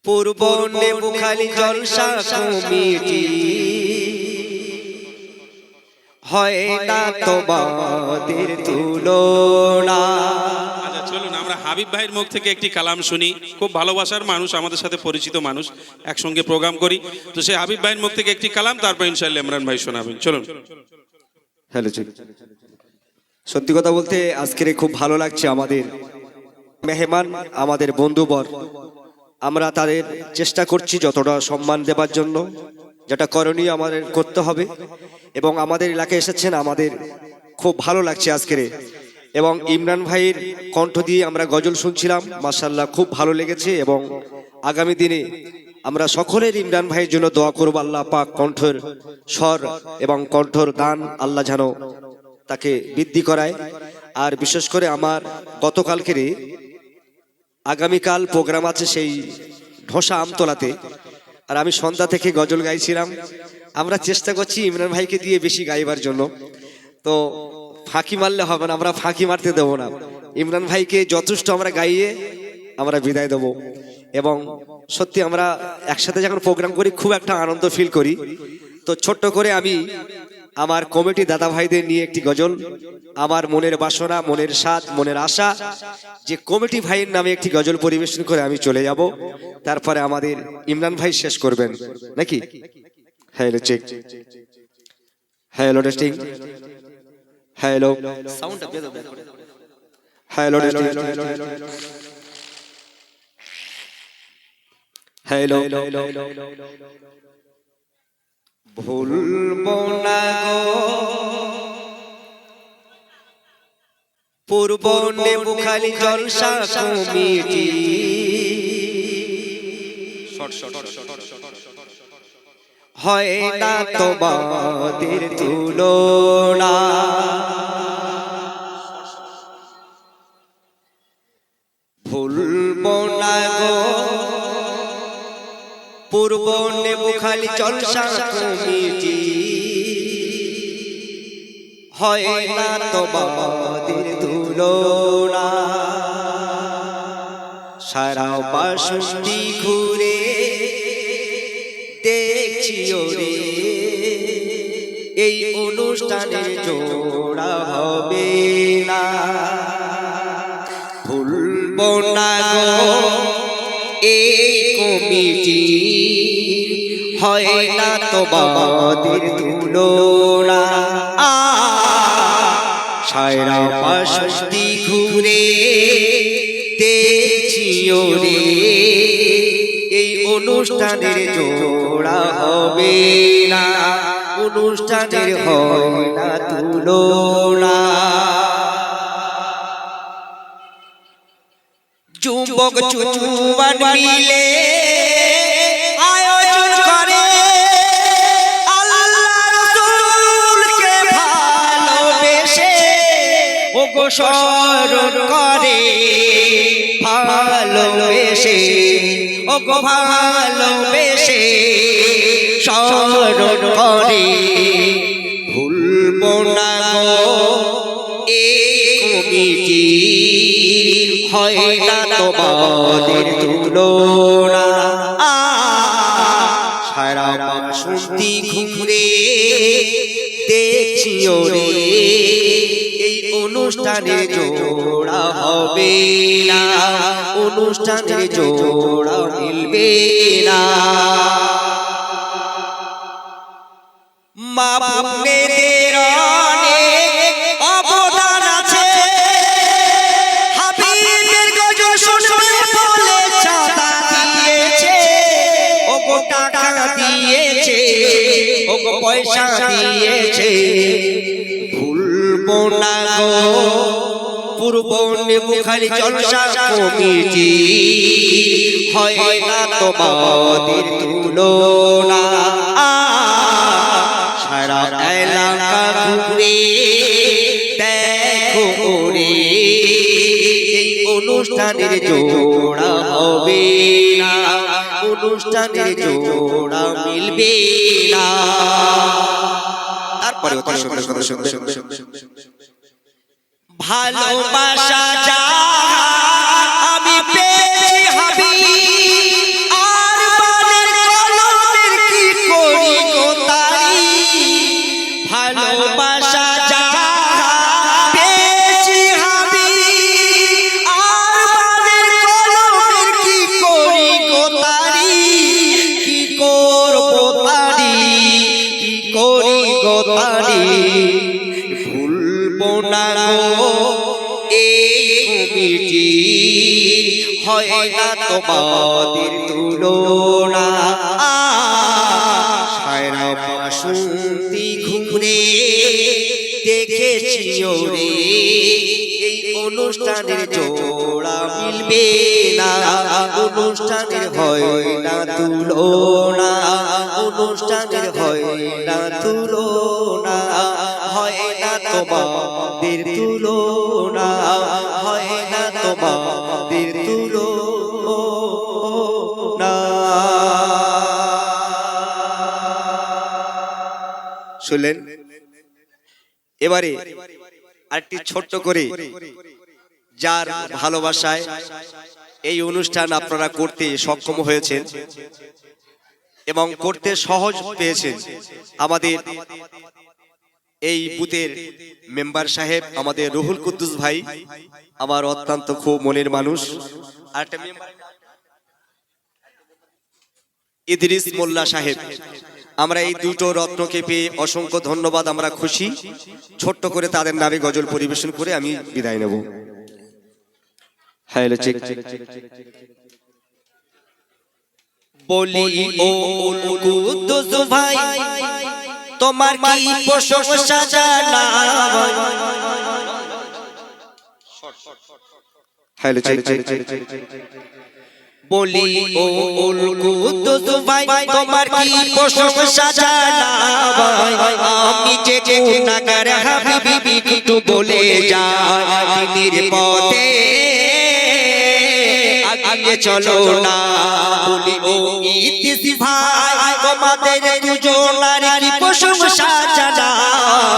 পূর্ব নেবুখালী জলসা committee হয় না তোমাদের তুলনা। আচ্ছা চলুন আমরা হাবিব ভাইয়ের মুখ থেকে একটি কালাম শুনি। খুব ভালোবাসার মানুষ, আমাদের সাথে পরিচিত মানুষ, একসঙ্গে প্রোগ্রাম করি। তো সেই হাবিব ভাইয়ের মুখ থেকে একটি কালাম, তারপর ইনশাআল্লাহ ইমরান ভাই শোনাবেন। চলুন। হ্যালো, সত্যি কথা বলতে আজকের খুব ভালো লাগছে। আমাদের মেহমান, আমাদের বন্ধুবর, আমরা তাদের চেষ্টা করছি যতটা সম্মান দেবার জন্য, যেটা করণীয় আমাদের করতে হবে। এবং আমাদের এলাকায় এসেছেন, আমাদের খুব ভালো লাগছে আজকের। এবং ইমরান ভাইয়ের কণ্ঠ দিয়ে আমরা গজল শুনছিলাম, মাশাআল্লাহ খুব ভালো লেগেছে। এবং আগামী দিনে আমরা সকলের ইমরান ভাইয়ের জন্য দোয়া করব, আল্লাহ পাক কণ্ঠের স্বর এবং কণ্ঠর দান আল্লাহ যেন তাকে বৃদ্ধি করায়। আর বিশেষ করে আমার গতকালকের আগামীকাল প্রোগ্রাম আছে সেই ঢোসা আমতলাতে, আর আমি সন্ধ্যা থেকে গজল গাইছিলাম। আমরা চেষ্টা করছি ইমরান ভাইকে দিয়ে বেশি গাইবার জন্য, তো ফাঁকি মারলে হবে না, আমরা ফাঁকি মারতে দেবো না। ইমরান ভাইকে যথেষ্ট আমরা গাইয়ে আমরা বিদায় দেবো। এবং সত্যি আমরা একসাথে যখন প্রোগ্রাম করি খুব একটা আনন্দ ফিল করি। তো ছোট্ট করে আমি আমার কমিটি দাদা ভাইদের নিয়ে একটি গজল, আমার মনের বাসনা, মনের স্বাদ, মনের আশা, যে কমিটি ভাইয়ের নামে একটি গজল পরিবেশন করে আমি চলে যাব। তারপরে আমাদের ইমরান ভাই শেষ করবেন নাকি? Hello check, hello testing, hello সাউন্ডটা বের হবে, হ্যালো টেস্টিং, হ্যালো। ভুলবো না গো পূর্ব নেবুখালী জলসা কমিটি, হয় না তোমাদের তুলনা। ভুলবো না গো পূর্ব নেবুখালী জলসা কমিটি, হয় না তোমাদের তুলনা। সারা বাসন্তী ঘুরে দেখছি ওরে, এই অনুষ্ঠানে জোড়া হবে না। ভুলবো না গো এই কমিটি, হয় না তোমাদের তুলনা। সারা বাসন্তী ঘুরে দেখছি ওরে, এই অনুষ্ঠানের জোড়া হবে না, অনুষ্ঠানের হয় না তুলনা। যুবক যুবন মিলে আয়োজন করে, আল্লাহ রাসূলকে ভালোবেসে ওগো স্মরণ করে, ভালোবেসে ওগো ভালোবেসে স্মরণ করে। ভুলবো না গো এই কমিটি, হয় না তোমাদের তুলনা। সারা বাসন্তী ঘুরে দেখছি ওরে, এই অনুষ্ঠানের জোড়া হবে না, অনুষ্ঠানের জোড়া মিলবে না। মা বাপেদের অনেক অবদান আছে, হাবিবের গজল শুনবে বলে চাঁদা দিয়েছে, ওগো টাকা দিয়েছে, ওগো পয়সা দিয়েছে। ভুলবো না গো পূর্ব নেবুখালী জলসা কমিটি, হয় না তোমাদের তুলনা। সারা এলাকা ঘুরে দেখো ওরে, এই অনুষ্ঠানের জোড়া হবে না, অনুষ্ঠানের জোড়া মিলবে না। তারপরে ভালোবাসা যা আমি পেয়েছি হাবিব, তোমাদের তুলনা সায়রা বাসন্তী ঘুরে দেখেছি ওরে এই অনুষ্ঠানের জোড়া মিলবে না অনুষ্ঠানের হয় না তুলনা অনুষ্ঠানের হয় না তুলনা হয় না তোমাদের তুলনা হয় না তোমাদের তুলনা শুনলেন এবারে আরেকটি ছোট্ট করে যার ভালোবাসায় এই অনুষ্ঠান আপনারা করতে সক্ষম হয়েছেন এবং করতে সহজ পেয়েছেন আমাদের এই বুথের মেম্বার সাহেব আমাদের রুহুল কুদ্দুস ভাই আমার অত্যন্ত খুব মনের মানুষ আরেকটা মেম্বার ইদ্রিস মোল্লা সাহেব আমরা এই দুটো রত্নকে পেয়ে অসংখ্য ধন্যবাদ আমরা খুশি ছোট্ট করে তাদের নামে গজল পরিবেশন করে আমি বিদায় নেব হ্যালো চেক বলি ও কুদ্দুস ভাই তোমার কি প্রশংসা জানাই হ্যালো চেক বলি ও কুদ্দুস ভাই তোমার কি প্রশংসা জানাই আমি যে গুনাহগার হাবিবি একটু বলে যাই দিনের পথে আগে চলো না বলি ও ইদ্রিস ভাই তোমাদের দুজনার কি প্রশংসা জানাই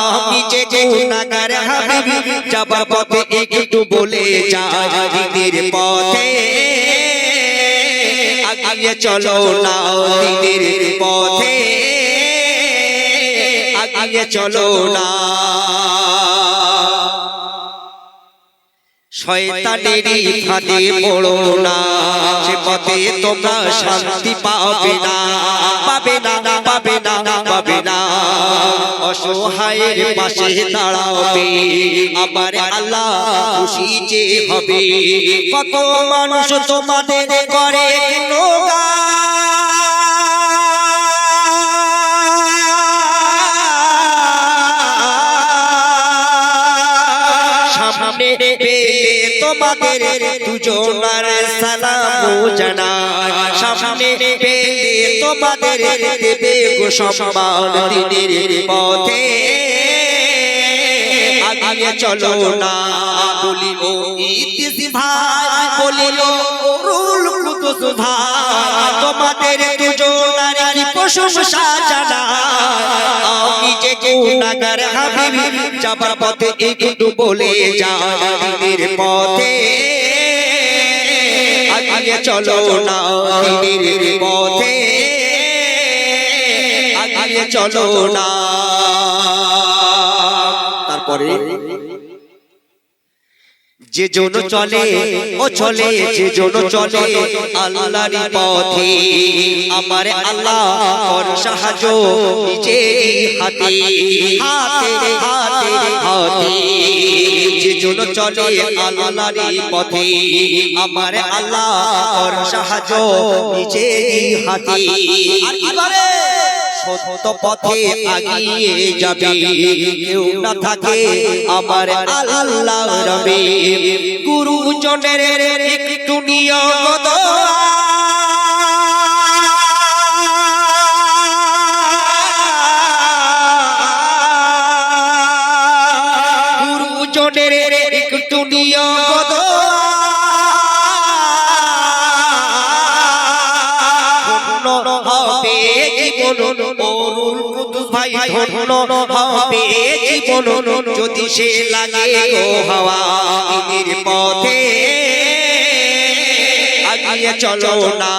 আমি যে গুনাহগার হাবিবি যাবার পথে একটু বলে যাই দিনের পথে আগে চলো না দিনের পথে আগে চলো না শয়তানেরই ফাঁদে পড়ো না সে পথে তোমরা শান্তি পাবে না পাবে না পাবে না পাবে না অসহায়ের পাশে দাঁড়াবে আমার আল্লাহ খুশি যে হবে কত মানুষ তোমাদের করে সামনে তোমাদের দুজনার সালাম জানাই সামনে তোমাদের দেবে গো সম্মান দিনের পথে আগে চলো না বলি ও ইদ্রিস ভাই বলি ও রুহুল কুদ্দুস ভাই তোমাদের দুজনার কি প্রশংসা জানাই আমি যে গুনাহগার হাবিবি যাবার পথে একটু বলে যাই দিনের পথে আগে চলো না দিনের পথে আগে চলো না তারপরে যে জন চলে ও চলে যে জন চলে আল্লাহর পথে আমার আল্লাহ কর সাহায্য নিজেরই হাতে হাতে হাতে হাতে যে জন চলে আল্লাহর পথে আমার আল্লাহ কর সাহায্য নিজেরই হাতে আরে সত্য পথে আগিয়ে যাবে কেউ না থাকে আমার আল্লাহ রবে গুরুজনের একটু নিয়ত গুরুজনের একটু নিয়ত হবে জীবন রুহুল কুদ্দুস ভাই ধন্য হবে জীবন যদি সে লাগে গো হাওয়া দিনের পথে আগে চলো না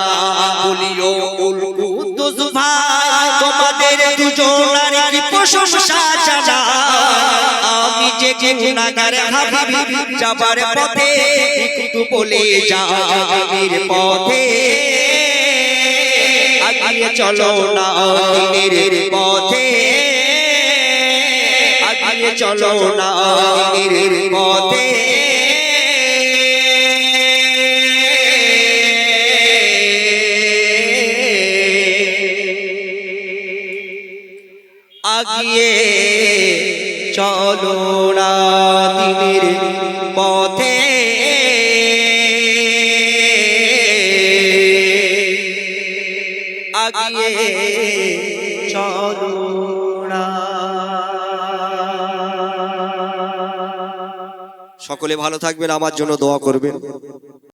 বলিও রুহুল কুদ্দুস ভাই তোমাদের দুজনার কি প্রশংসা জানাই আমি যে গুনাহগার হাবিবি যাবার পথে একটু বলে যাই দিনের পথে আগে চলো না দিনের পথে আগে চলো না দিনের পথে আগিয়ে চলো না দিনের পথে আগিয়ে চলো না। সকলে ভালো থাকবেন, আমার জন্য দোয়া করবেন।